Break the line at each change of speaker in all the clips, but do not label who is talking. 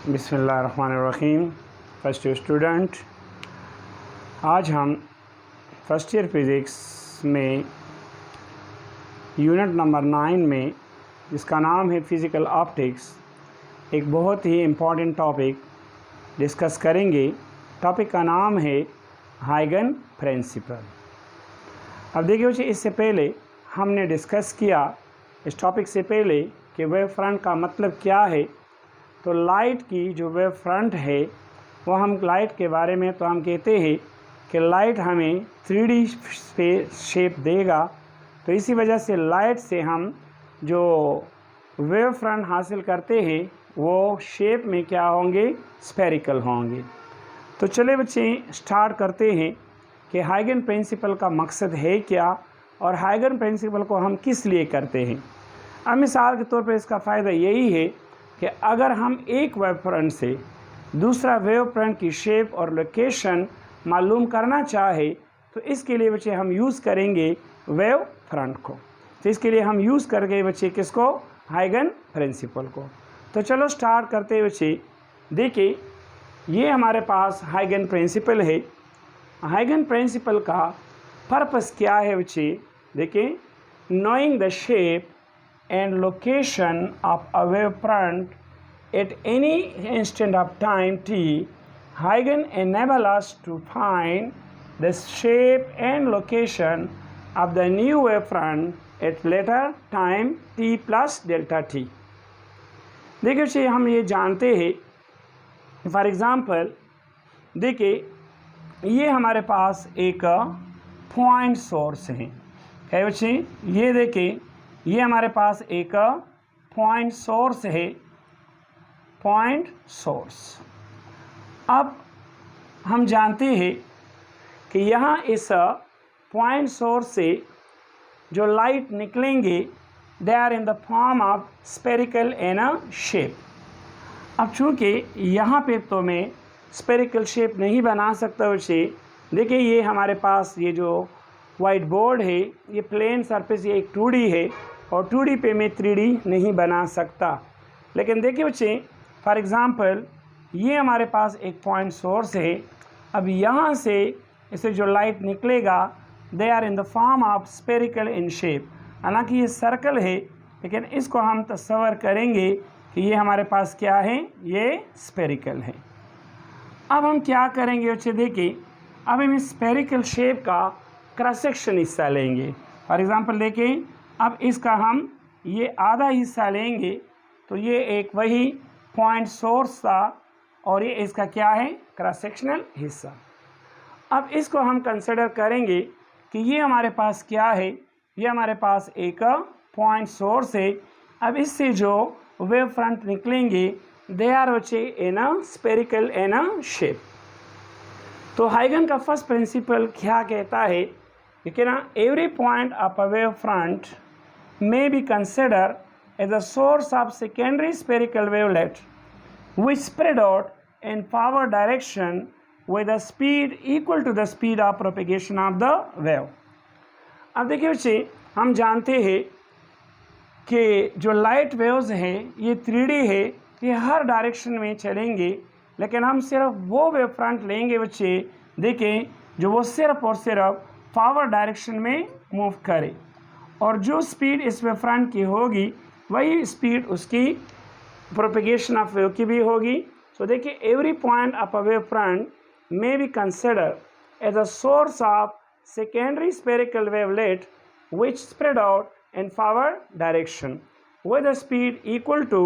बिस्मिल्लाहिर्रहमानिर्रहीम। First year student, आज हम फर्स्ट ईयर फिज़िक्स में यूनिट नंबर 9 में, जिसका नाम है फ़िज़िकल ऑप्टिक्स, एक बहुत ही इम्पॉर्टेंट टॉपिक डिस्कस करेंगे। टॉपिक का नाम है हाइगन प्रिंसिपल। अब देखिए बच्चे, इससे पहले हमने डिस्कस किया इस टॉपिक से पहले कि वेव फ्रंट का मतलब क्या है। तो लाइट की जो वेव फ्रंट है वो हम लाइट के बारे में तो हम कहते हैं कि लाइट हमें 3D शेप देगा। तो इसी वजह से लाइट से हम जो वेव फ्रंट हासिल करते हैं वो शेप में क्या होंगे, स्फेरिकल होंगे। तो चले बच्चे स्टार्ट करते हैं कि हाइगन प्रिंसिपल का मकसद है क्या और हाइगन प्रिंसिपल को हम किस लिए करते हैं। अब मिसाल के तौर पर इसका फ़ायदा यही है कि अगर हम एक वेव फ्रंट से दूसरा वेव फ्रंट की शेप और लोकेशन मालूम करना चाहे तो इसके लिए बच्चे हम यूज़ करेंगे वेव फ्रंट को। तो इसके लिए हम यूज़ करेंगे बच्चे किसको, हाइगन प्रिंसिपल को। तो चलो स्टार्ट करते हैं बच्चे। देखिए ये हमारे पास हाइगन प्रिंसिपल है। हाइगन प्रिंसिपल का पर्पस क्या है बच्चे, देखिए, knowing the shape and location of a wave front at any instant of time t, Huygens enable us to find the shape and location of the new wave front at later time t plus delta t। देखिए हम ये जानते हैं, for example देखिए ये हमारे पास एक point source है बच्चे। ये देखिए ये हमारे पास एक पॉइंट सोर्स है, पॉइंट सोर्स। अब हम जानते हैं कि यहाँ इस पॉइंट सोर्स से जो लाइट निकलेंगे they are in the form of spherical in a shape. अब चूँकि यहाँ पे तो मैं स्फेरिकल शेप नहीं बना सकता बच्चे। देखिए ये हमारे पास ये जो वाइट बोर्ड है, ये प्लेन सरफेस, ये एक 2D है और 2D पे मैं 3D नहीं बना सकता। लेकिन देखिए बच्चे, फॉर एग्ज़ाम्पल ये हमारे पास एक पॉइंट सोर्स है। अब यहाँ से इसे जो लाइट निकलेगा they are in the form of spherical in shape. हालांकि ये सर्कल है लेकिन इसको हम तस्वर करेंगे कि ये हमारे पास क्या है, ये स्फेरिकल है। अब हम क्या करेंगे बच्चे, देखिए अब हम इस स्फेरिकल शेप का क्रॉस सेक्शन हिस्सा लेंगे। फॉर एग्ज़ाम्पल देखिए, अब इसका हम ये आधा हिस्सा लेंगे तो ये एक वही पॉइंट सोर्स था और ये इसका क्या है, क्रॉस सेक्शनल हिस्सा। अब इसको हम कंसिडर करेंगे कि ये हमारे पास क्या है, ये हमारे पास एक पॉइंट सोर्स है। अब इससे जो वेव फ्रंट निकलेंगे दे आर बच्चे इन a spherical in a shape. तो हाइगन का फर्स्ट प्रिंसिपल क्या कहता है कि ना, every point of a wave front may be considered as a source of secondary spherical wavelet which spread out in forward direction with a speed equal to the speed of propagation of the wave। अब देखिए बच्चे, हम जानते हैं कि जो light waves हैं ये 3D है, ये हर डायरेक्शन में चलेंगे। लेकिन हम सिर्फ वो वेव फ्रंट लेंगे बच्चे, देखें, जो वो सिर्फ और सिर्फ फॉरवर्ड डायरेक्शन में मूव करे और जो स्पीड इस वेव फ्रंट की होगी वही स्पीड उसकी प्रोपेगेशन ऑफ वेव की भी होगी। तो देखिए every point of a wave front may be consider as a source of secondary spherical wavelet which spread out in forward direction with the speed equal to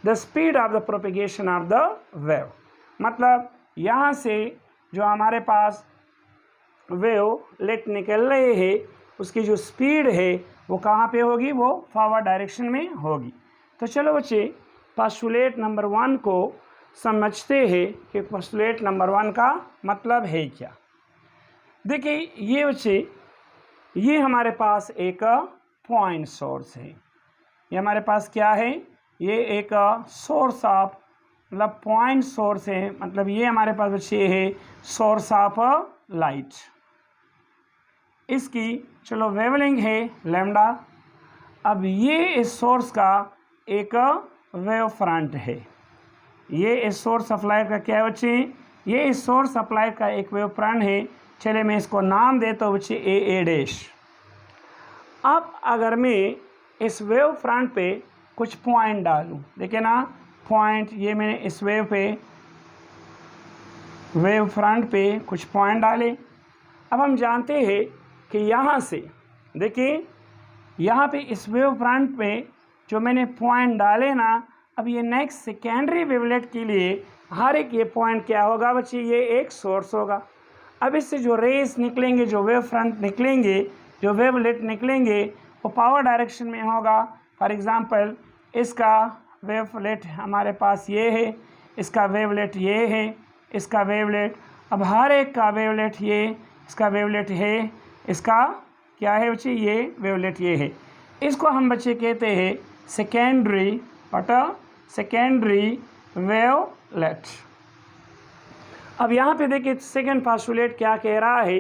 the speed of the propagation of the wave. मतलब यहाँ से जो हमारे पास wave late निकल रहे हैं उसकी जो स्पीड है वो कहाँ पे होगी, वो फॉरवर्ड डायरेक्शन में होगी। तो चलो बच्चे पोस्टुलेट नंबर 1 को समझते हैं कि पोस्टुलेट नंबर 1 का मतलब है क्या। देखिए ये बच्चे, ये हमारे पास एक पॉइंट सोर्स है। ये हमारे पास क्या है, ये एक सोर्स ऑफ, मतलब पॉइंट सोर्स है। मतलब ये हमारे पास बच्चे है सोर्स ऑफ लाइट। इसकी चलो वेवलेंथ है लैम्डा। अब ये इस सोर्स का एक वेव फ्रंट है। ये इस सोर्स ऑफ लाइट का क्या है बच्चे, ये इस सोर्स ऑफ लाइट का एक वेव फ्रंट है। चलिए मैं इसको नाम देता हूँ बच्चे ए डैश। अब अगर मैं इस वेव फ्रंट पे कुछ पॉइंट डालूँ, देखिए ना पॉइंट, ये मैंने इस वेव फ्रंट पे कुछ पॉइंट डाले। अब हम जानते हैं कि यहाँ से देखिए यहाँ पे इस वेव फ्रंट पे जो मैंने पॉइंट डाले ना, अब ये नेक्स्ट सेकेंडरी वेवलेट के लिए हर एक ये पॉइंट क्या होगा बच्चे, ये एक सोर्स होगा। अब इससे जो रेस निकलेंगे, जो वेव फ्रंट निकलेंगे, जो वेवलेट निकलेंगे, वो पावर डायरेक्शन में होगा। फॉर एग्जांपल इसका वेवलेट हमारे पास ये है, इसका वेवलेट ये है, इसका वेवलेट, अब हर एक का वेवलेट ये, इसका वेवलेट है, इसका क्या है बच्चे, ये वेवलेट ये है। इसको हम बच्चे कहते हैं सेकेंडरी वेवलेट। अब यहाँ पे देखिए सेकेंड पोस्टुलेट क्या कह रहा है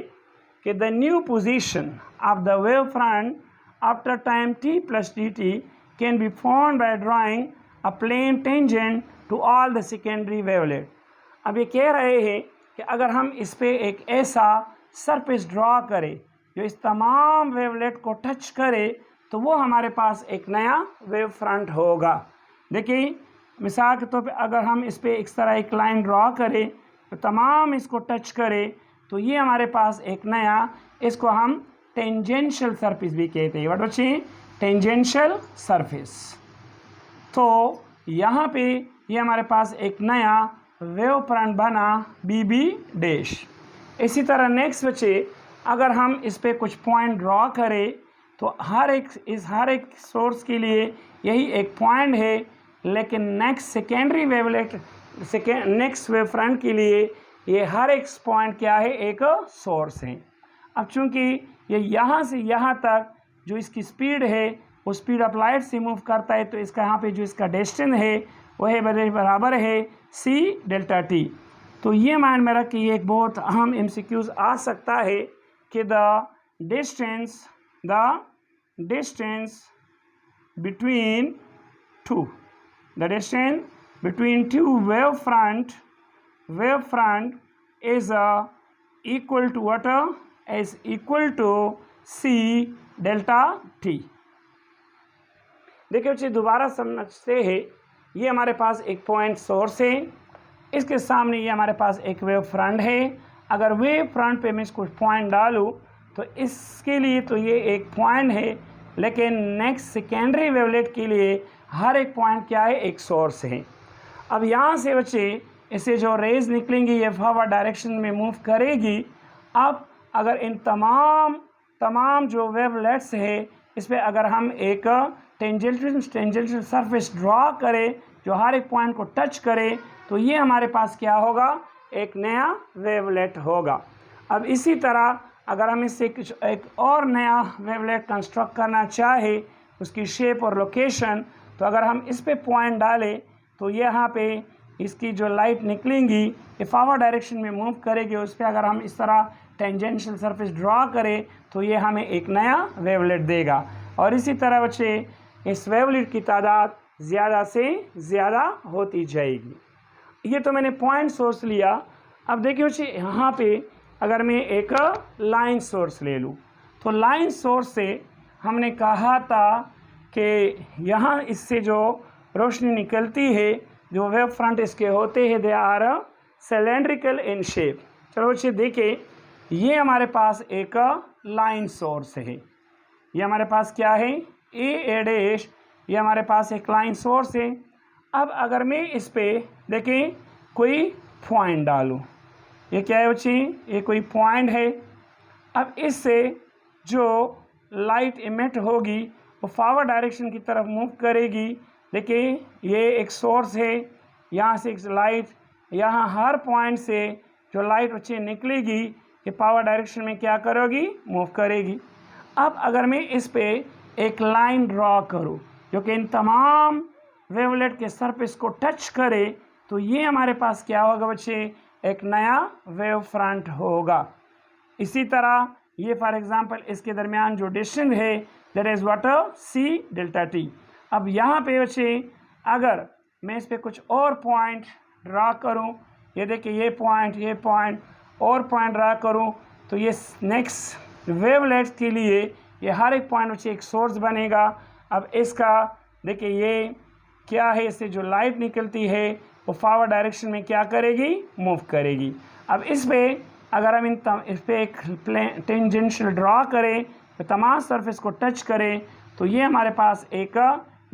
कि the new position of the wave front after time t plus dt can be found by drawing a plane tangent to all the secondary wavelet. अब ये कह रहे हैं कि अगर हम इस पे एक ऐसा सरफेस ड्रॉ करें जो इस तमाम वेवलेट को टच करे, तो वो हमारे पास एक नया वेव फ्रंट होगा। देखिए मिसाल के तौर पे अगर हम इस पे इस तरह एक लाइन ड्रॉ करें तो तमाम इसको टच करे, तो ये हमारे पास एक नया, इसको हम टेंजेंशियल सरफेस भी कहते हैं। व्हाट बच्चे, टेंजेंशियल सरफेस। तो यहाँ पे ये हमारे पास एक नया वेव फ्रंट बना BB डैश। इसी तरह नेक्स्ट बच्चे अगर हम इस पे कुछ पॉइंट ड्रॉ करें तो हर एक सोर्स के लिए यही एक पॉइंट है, लेकिन next secondary wavelet next wave front के लिए ये हर एक पॉइंट क्या है, एक सोर्स है। अब चूंकि ये यहाँ से यहाँ तक जो इसकी स्पीड है वो स्पीड ऑफ लाइट से मूव करता है, तो इसका यहाँ पे जो इसका डिस्टेंस है वह है बराबर है c डेल्टा t। तो ये माइंड में रख के ये एक बहुत अहम MCQs आ सकता है कि the distance between two wave front is equal to what, is equal to c delta t। देखिए बच्चे दोबारा समझते हैं, ये हमारे पास एक पॉइंट सोर्स है, इसके सामने ये हमारे पास एक वेव फ्रंट है। अगर वेव फ्रंट पे मैं कुछ पॉइंट डालूँ तो इसके लिए तो ये एक पॉइंट है, लेकिन नेक्स्ट सेकेंडरी वेवलेट के लिए हर एक पॉइंट क्या है, एक सोर्स है। अब यहाँ से बच्चे इससे जो रेज निकलेंगी ये फॉरवर्ड डायरेक्शन में मूव करेगी। अब अगर इन तमाम जो वेवलेट्स है इस पर अगर हम एक टेंजेंशियल सरफेस ड्रॉ करें जो हर एक पॉइंट को टच करे, तो ये हमारे पास क्या होगा, एक नया वेवलेट होगा। अब इसी तरह अगर हम इससे कुछ एक और नया वेवलेट कंस्ट्रक्ट करना चाहे, उसकी शेप और लोकेशन, तो अगर हम इस पे पॉइंट डालें तो यहाँ पे इसकी जो लाइट निकलेंगी ये फॉरवर्ड डायरेक्शन में मूव करेगी। उस पर अगर हम इस तरह टेंजेंशियल सरफेस ड्रॉ करें तो ये हमें एक नया वेवलेट देगा। और इसी तरह बच्चे इस वेवलेट की तादाद ज़्यादा से ज़्यादा होती जाएगी। ये तो मैंने पॉइंट सोर्स लिया। अब देखिए बच्चे यहाँ पे अगर मैं एक लाइन सोर्स ले लूँ, तो लाइन सोर्स से हमने कहा था कि यहाँ इससे जो रोशनी निकलती है, जो वेव फ्रंट इसके होते हैं, they are cylindrical in shape. चलो बच्चे देखिए ये हमारे पास एक लाइन सोर्स है, ये हमारे पास क्या है, ए डैश, ये हमारे पास एक लाइन सोर्स है। अब अगर मैं इस पे देखिए कोई पॉइंट डालूँ, ये क्या है बच्चे, ये कोई पॉइंट है। अब इससे जो लाइट इमिट होगी वो फॉरवर्ड डायरेक्शन की तरफ मूव करेगी। देखिए ये एक सोर्स है, यहाँ से एक लाइट, यहाँ हर पॉइंट से जो लाइट बच्चे निकलेगी ये पावर डायरेक्शन में क्या करोगी, मूव करेगी। अब अगर मैं इस पे एक लाइन ड्रॉ करूँ जो कि इन तमाम वेवलेट के सरफेस को टच करे, तो ये हमारे पास क्या होगा बच्चे, एक नया वेव फ्रंट होगा। इसी तरह ये फॉर एग्जांपल इसके दरमियान जो डिस्टेंस है that is what, c delta t। अब यहाँ पे बच्चे अगर मैं इस पर कुछ और पॉइंट ड्रा करूं, ये देखिए ये पॉइंट और पॉइंट ड्रा करूं, तो ये नेक्स्ट वेवलेट्स के लिए ये हर एक पॉइंट से एक सोर्स बनेगा। अब इसका देखिए ये क्या है, इससे जो लाइट निकलती है वो फॉरवर्ड डायरेक्शन में क्या करेगी, मूव करेगी। अब इस पे अगर हम इस पे एक टेंजेंशियल ड्रा करें, तो तमाम सरफेस को टच करें, तो ये हमारे पास एक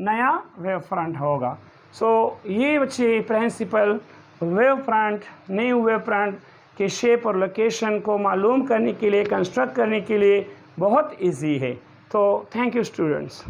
नया वेव फ्रंट होगा। सो ये बच्चे principle wave front, new wave front के शेप और लोकेशन को मालूम करने के लिए, कंस्ट्रक्ट करने के लिए बहुत इजी है। तो थैंक यू स्टूडेंट्स।